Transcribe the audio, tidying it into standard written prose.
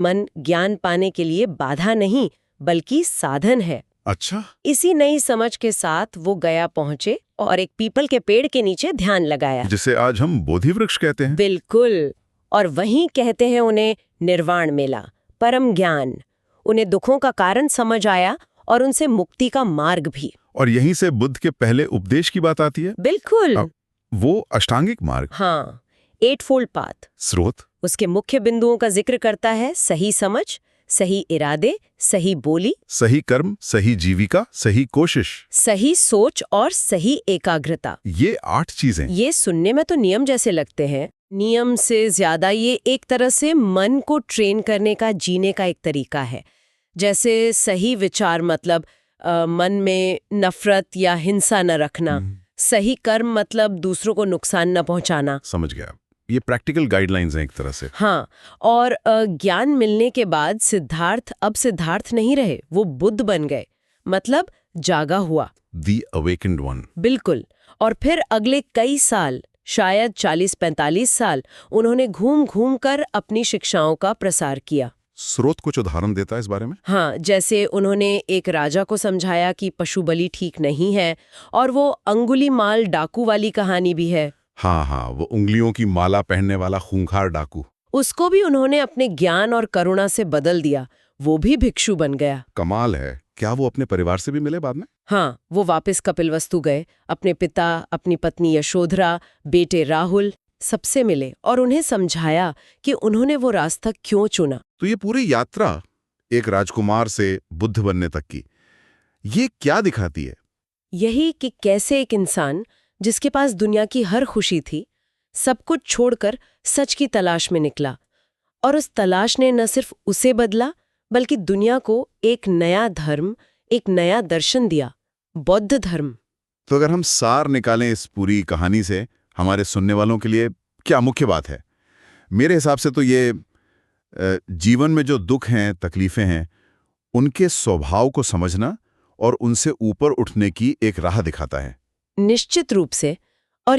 मन ज्ञान पाने के लिए बाधा नहीं बल्कि साधन है। अच्छा। इसी नई समझ के साथ वो गया पहुंचे और एक पीपल के पेड़ के नीचे ध्यान लगाया। जिसे आज हम बोधि वृक्ष कहते हैं। बिल्कुल। और वहीं कहते हैं उन्हें निर्वाण मिला, परम ज्ञान। उन्हें दुखों का कारण समझ आया और उनसे मुक्ति का मार्ग भी। और यहीं से बुद्ध के पहले उपदेश की बात आती है। बिल्कुल। वो अष्टांगिक मार्ग। हाँ, 8-fold पाथ। स्रोत उसके मुख्य बिंदुओं का जिक्र करता है सही समझ, सही इरादे, सही बोली, सही कर्म, सही जीविका, सही कोशिश, सही सोच और सही एकाग्रता। ये 8 चीजें। ये सुनने में तो नियम जैसे लगते हैं। नियम से ज्यादा ये एक तरह से मन को ट्रेन करने का, जीने का एक तरीका है। जैसे सही विचार मतलब मन में नफरत या हिंसा न रखना। सही कर्म मतलब दूसरों को नुकसान न पहुंचाना। समझ गया। ये प्रैक्टिकल गाइडलाइंस हैं एक तरह से। हाँ, और ज्ञान मिलने के बाद सिद्धार्थ अब सिद्धार्थ नहीं रहे, वो बुद्ध बन गए, मतलब जागा हुआ। The awakened one। बिल्कुल। और फिर अगले कई साल, शायद 40-45 साल, उन्होंने घूम घूम कर अपनी शिक्षाओं का प्रसार किया। स्रोत कुछ उदाहरण देता है इस बारे में? हाँ, जैसे उन्होंने एक राजा को समझाया कि पशु बलि ठीक नहीं है, और वो अंगुलीमाल डाकू वाली कहानी भी है। हाँ, वो उंगलियों की माला पहनने वाला खूंखार डाकू। उसको भी उन्होंने अपने ज्ञान और करुणा से बदल दिया, वो भी भिक्षु बन गया। कमाल है। क्या वो अपने परिवार से भी मिले बाद में? हाँ, वो वापस कपिलवस्तु गए, अपने पिता, अपनी पत्नी यशोधरा, बेटे राहुल, सबसे मिले और उन्हें समझाया कि उन्होंने वो रास्ता क्यों चुना। तो ये पूरी यात्रा एक राजकुमार से बुद्ध बनने तक की, ये क्या दिखाती है? यही कि कैसे एक इंसान जिसके पास दुनिया की हर खुशी थी, सब कुछ छोड़कर सच की तलाश में निकला, और उस तलाश ने न सिर्फ उसे बदला बल्कि दुनिया को एक नया धर्म, एक नया दर्शन दिया, बौद्ध धर्म। तो अगर हम सार निकालें इस पूरी कहानी से, हमारे सुनने वालों के लिए क्या मुख्य बात है? मेरे हिसाब से तो ये जीवन में जो दुख हैं, तकलीफें हैं, उनके स्वभाव को समझना और उनसे ऊपर उठने की एक राह दिखाता है। निश्चित रूप से। और